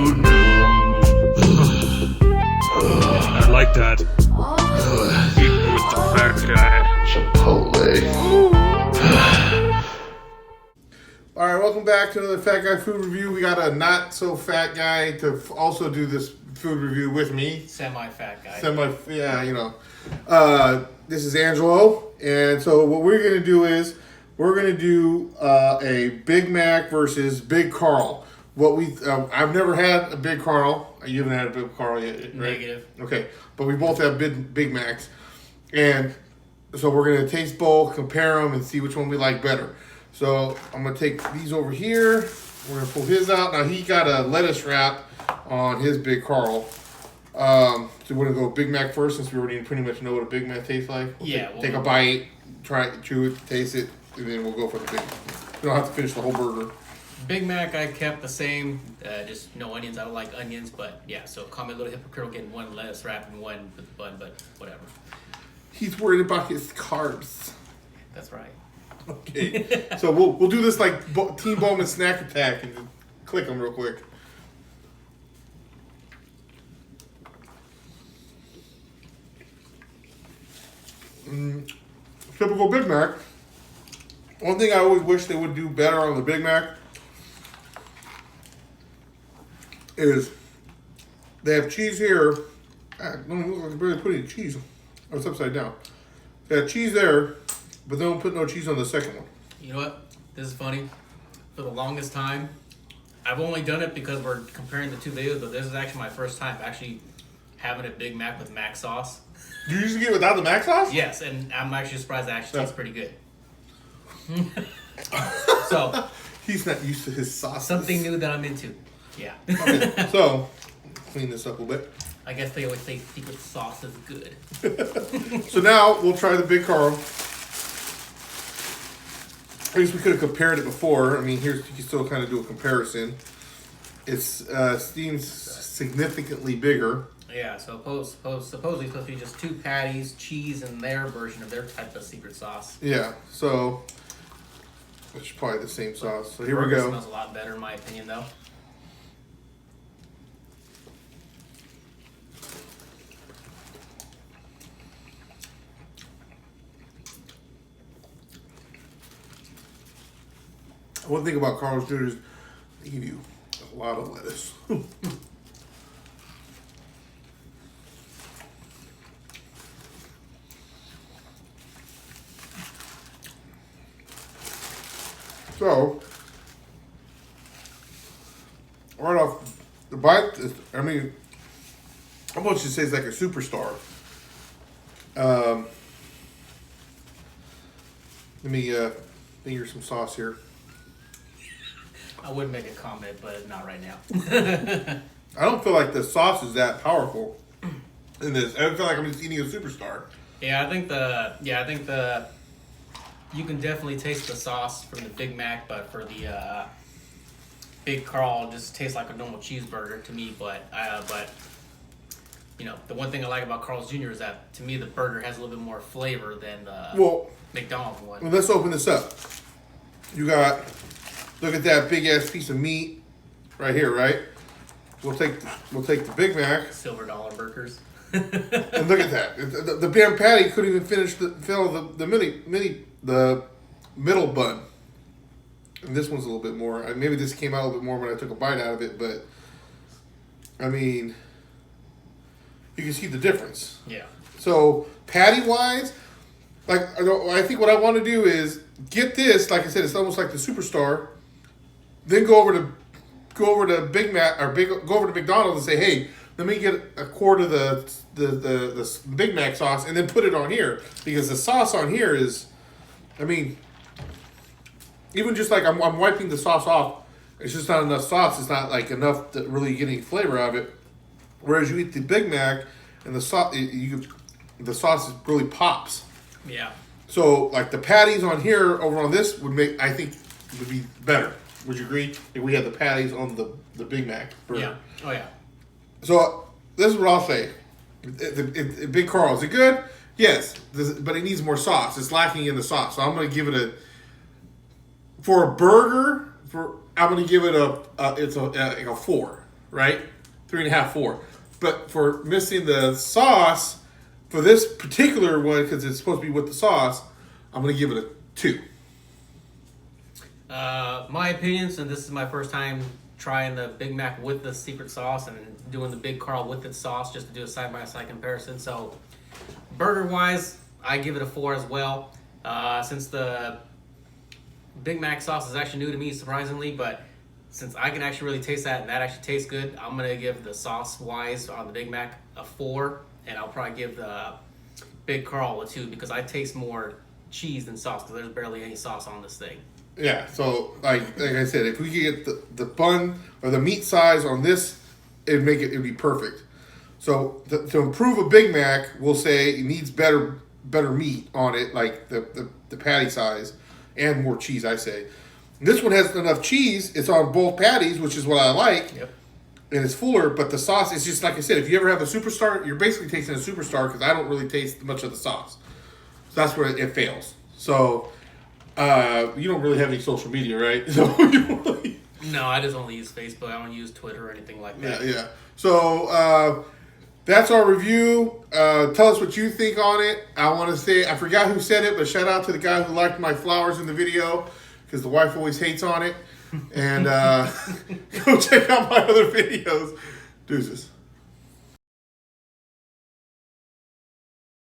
food news. I like that. Eating with the fat guy. Chipotle. All right, welcome back to another Fat Guy Food Review. We got a not so fat guy to also do this food review with me. Semi-fat guy. This is Angelo, and so what we're gonna do is we're gonna do a Big Mac versus Big Carl. I've never had a Big Carl. You haven't had a Big Carl yet, right? Negative. Okay, but we both have Big Macs, and so we're gonna taste both, compare them, and see which one we like better. So I'm gonna take these over here. We're gonna pull his out. Now he got a lettuce wrap on his Big Carl. So we're gonna go Big Mac first, since we already pretty much know what a Big Mac tastes like. Take a bite, try it, chew it, taste it, and then we'll go for the Big Mac. We don't have to finish the whole burger. Big Mac I kept the same, just no onions. I don't like onions, but yeah. So call me a little hypocritical getting one lettuce wrap and one with the bun, but whatever. He's worried about his carbs. That's right. Okay, so we'll do this like Team Bowman Snack Attack and just click them real quick. Typical Big Mac. One thing I always wish they would do better on the Big Mac is they have cheese here. Don't look like they're putting cheese. Oh, it's upside down. They have cheese there, but they don't put no cheese on the second one. You know what? This is funny. For the longest time, I've only done it because we're comparing the two videos, but this is actually my first time actually having a Big Mac with mac sauce. Do you usually get it without the mac sauce? Yes, and I'm actually surprised it actually tastes pretty good. So He's not used to his sauce. something new that I'm into. Yeah. Okay, so clean this up a little bit. I guess they always say secret sauce is good. So now we'll try the Big Carl. I guess we could have compared it before. I mean, here's you can still kind of do a comparison. It's seems significantly bigger. Yeah, so supposedly supposed to be just two patties, cheese, and their version of their type of secret sauce. Yeah, so it's probably the same sauce. So here we Burger go. Smells a lot better in my opinion, though. One thing about Carl's Jr. is they give you a lot of lettuce. So, right off the bite, I mean, I almost should say it's like a superstar. Let me finger some sauce here. I would make a comment, but not right now. I don't feel like the sauce is that powerful in this. I feel like I'm just eating a superstar. I think the you can definitely taste the sauce from the Big Mac, but for the Big Carl, it just tastes like a normal cheeseburger to me. But you know, the one thing I like about Carl's Jr. is that to me the burger has a little bit more flavor than the McDonald's one. Well, let's open this up. You got, look at that big ass piece of meat right here, right? We'll take the Big Mac. Silver dollar burgers. And look at that. The damn patty couldn't even fill the middle bun. And this one's a little bit more. Maybe this came out a little bit more when I took a bite out of it, but I mean, you can see the difference. Yeah. So patty wise, like I think what I want to do is get this. Like I said, it's almost like the superstar. Then go over to Big Mac or go over to McDonald's and say, hey, let me get a quart of the Big Mac sauce and then put it on here, because the sauce on here is, I mean, even just like I'm wiping the sauce off, it's just not enough sauce. It's not like enough to really get any flavor out of it. Whereas you eat the Big Mac and the sauce, the sauce really pops. Yeah. So like the patties on here over on this would be better. Would you agree? If we had the patties on the Big Mac burger. Yeah. Oh yeah. So this is what I'll say. Big Carl, is it good? Yes, but it needs more sauce. It's lacking in the sauce. So I'm going to give it for a burger, I'm going to give it a 4. right? 3.5, 4. But for missing the sauce, for this particular one, because it's supposed to be with the sauce, I'm going to give it a 2. My opinion, since this is my first time trying the Big Mac with the secret sauce and doing the Big Carl with its sauce, just to do a side-by-side comparison. So, burger-wise, I give it a 4 as well. Since the Big Mac sauce is actually new to me, surprisingly, but since I can actually really taste that and that actually tastes good, I'm going to give the sauce-wise on the Big Mac a 4, and I'll probably give the Big Carl a 2 because I taste more cheese than sauce because there's barely any sauce on this thing. Yeah, so like I said, if we could get the bun or the meat size on this, it'd be perfect. So to improve a Big Mac, we'll say it needs better meat on it, like the patty size, and more cheese. I say this one has enough cheese. It's on both patties, which is what I like. Yep. And it's fuller, but the sauce is just like I said. If you ever have a superstar, you're basically tasting a superstar because I don't really taste much of the sauce. So that's where it fails. So. You don't really have any social media, right? So No, I just only use Facebook. I don't use Twitter or anything like that. Yeah. So that's our review. Tell us what you think on it. I want to say, I forgot who said it, but shout out to the guy who liked my flowers in the video because the wife always hates on it. And go check out my other videos. Deuces.